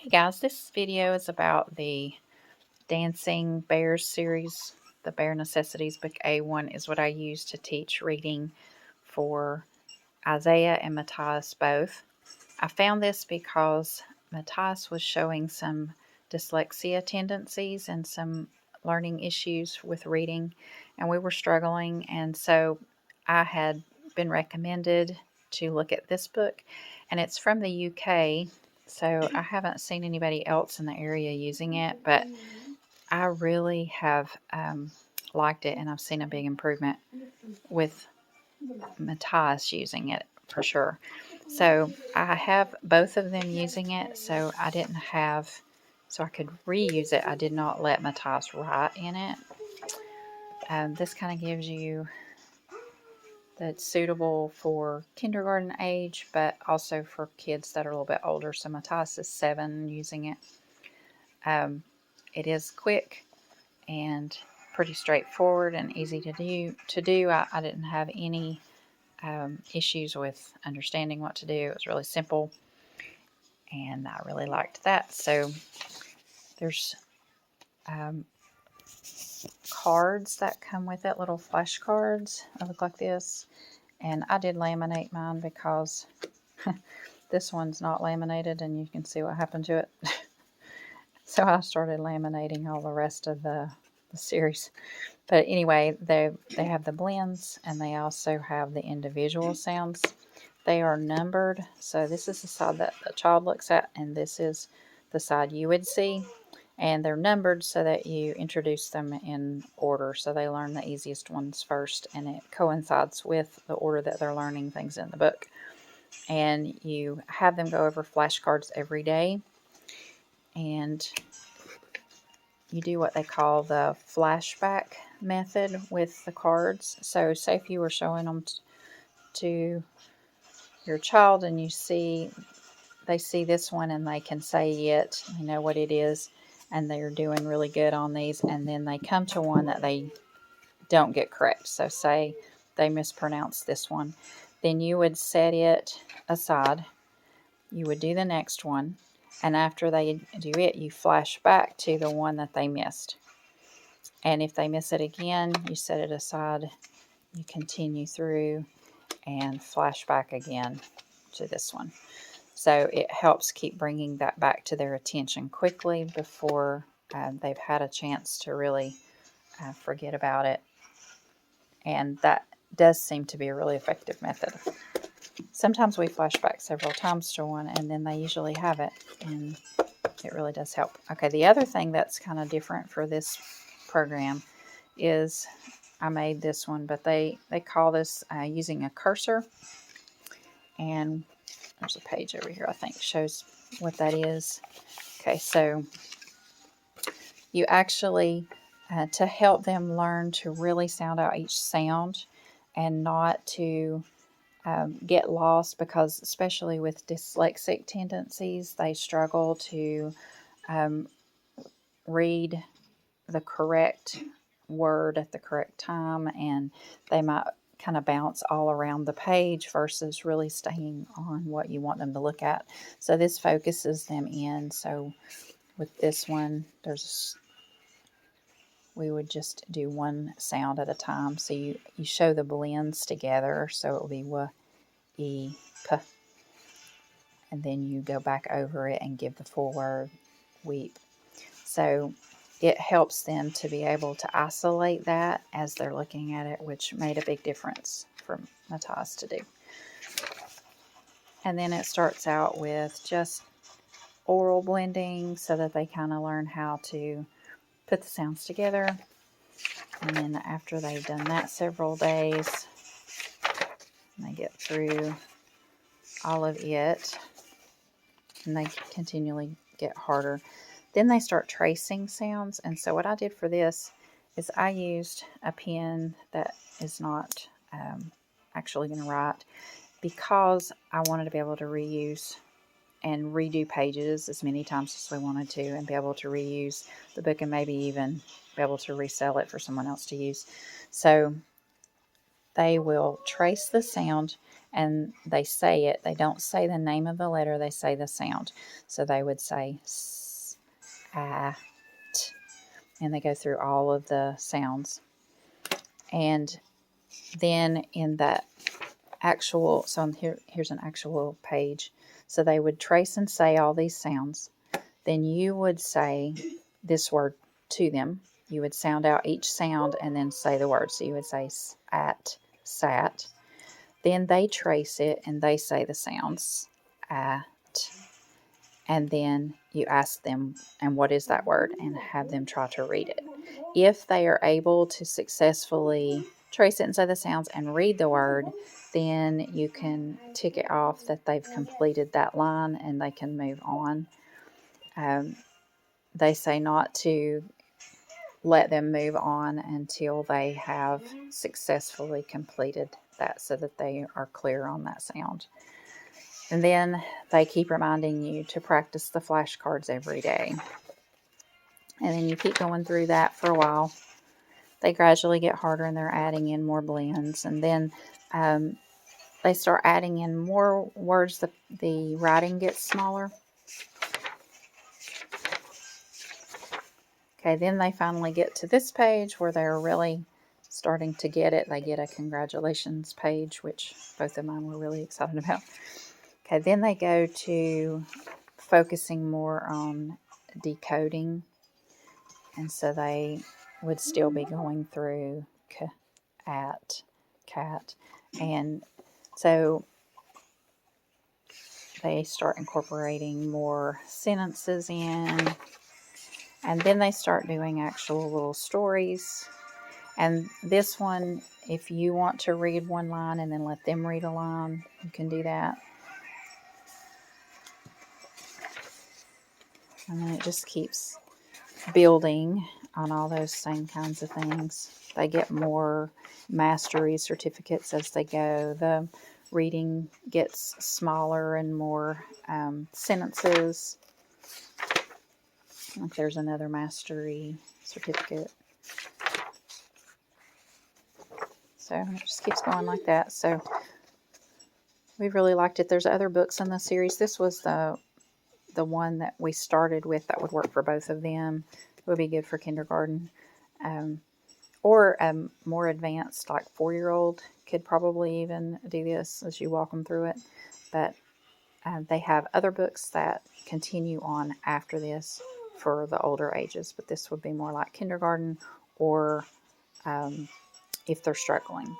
Hey guys, this video is about the Dancing Bears series. The Bear Necessities Book A1 is what I use to teach reading for Isaiah and Matthias both. I found this because Matthias was showing some dyslexia tendencies and some learning issues with reading, and we were struggling, and so I had been recommended to look at this book, and it's from the UK, so I haven't seen anybody else in the area using it, but I really have liked it, and I've seen a big improvement with Matthias using it for sure. So I have both of them using it, so I could reuse it. I did not let Matthias write in it. This kind of gives you that's suitable for kindergarten age, but also for kids that are a little bit older. So Matthias is 7 using it. It is quick and pretty straightforward and easy to do. I didn't have any issues with understanding what to do. It was really simple, and I really liked that. So there's cards that come with it, little flashcards that look like this, and I did laminate mine because this one's not laminated, and you can see what happened to it. So I started laminating all the rest of the series. But anyway, they have the blends, and they also have the individual sounds. They are numbered, so this is the side that the child looks at, and this is the side you would see. And they're numbered so that you introduce them in order, so they learn the easiest ones first, and it coincides with the order that they're learning things in the book. And you have them go over flashcards every day, and you do what they call the flashback method with the cards. So say if you were showing them to your child and they see this one and they can say it, they know what it is, and they're doing really good on these, and then they come to one that they don't get correct. So say they mispronounce this one, then you would set it aside. You would do the next one, and after they do it, you flash back to the one that they missed. And if they miss it again, you set it aside, you continue through, and flash back again to this one. So it helps keep bringing that back to their attention quickly before they've had a chance to really forget about it. And that does seem to be a really effective method. Sometimes we flash back several times to one, and then they usually have it, and it really does help. Okay, the other thing that's kind of different for this program is I made this one, but they call this using a cursor, and there's a page over here I think shows what that is. Okay, so you actually, to help them learn to really sound out each sound and not to get lost, because especially with dyslexic tendencies, they struggle to read the correct word at the correct time, and they might kind of bounce all around the page versus really staying on what you want them to look at. So this focuses them in. So with this one, we would just do one sound at a time. So you show the blends together. So it will be w, e, p, and then you go back over it and give the full word, weep. So it helps them to be able to isolate that as they're looking at it, which made a big difference for Matthias to do. And then it starts out with just oral blending so that they kind of learn how to put the sounds together. And then after they've done that several days, they get through all of it, and they continually get harder. Then they start tracing sounds, and so what I did for this is I used a pen that is not actually going to write, because I wanted to be able to reuse and redo pages as many times as we wanted to, and be able to reuse the book and maybe even be able to resell it for someone else to use. So they will trace the sound, and they say it. They don't say the name of the letter, they say the sound. So they would say s, a, t, and they go through all of the sounds. And then in that actual, so here's an actual page. So they would trace and say all these sounds. Then you would say this word to them. You would sound out each sound and then say the word. So you would say at, sat. Then they trace it and they say the sounds at. And then you ask them, and what is that word? And have them try to read it. If they are able to successfully trace it and say the sounds and read the word, then you can tick it off that they've completed that line and they can move on. They say not to let them move on until they have successfully completed that, so that they are clear on that sound. And then they keep reminding you to practice the flashcards every day. And then you keep going through that for a while. They gradually get harder and they're adding in more blends. And then they start adding in more words. The writing gets smaller. Okay, then they finally get to this page where they're really starting to get it. They get a congratulations page, which both of mine were really excited about. Okay, then they go to focusing more on decoding. And so they would still be going through at, cat. And so they start incorporating more sentences in. And then they start doing actual little stories. And this one, if you want to read one line and then let them read a line, you can do that. And then it just keeps building on all those same kinds of things. They get more mastery certificates as they go. The reading gets smaller and more sentences. Like there's another mastery certificate. So it just keeps going like that. So we really liked it. There's other books in the series. This was the one that we started with that would work for both of them. It would be good for kindergarten. Or more advanced, like 4-year-old could probably even do this as you walk them through it. But they have other books that continue on after this for the older ages. But this would be more like kindergarten, or if they're struggling.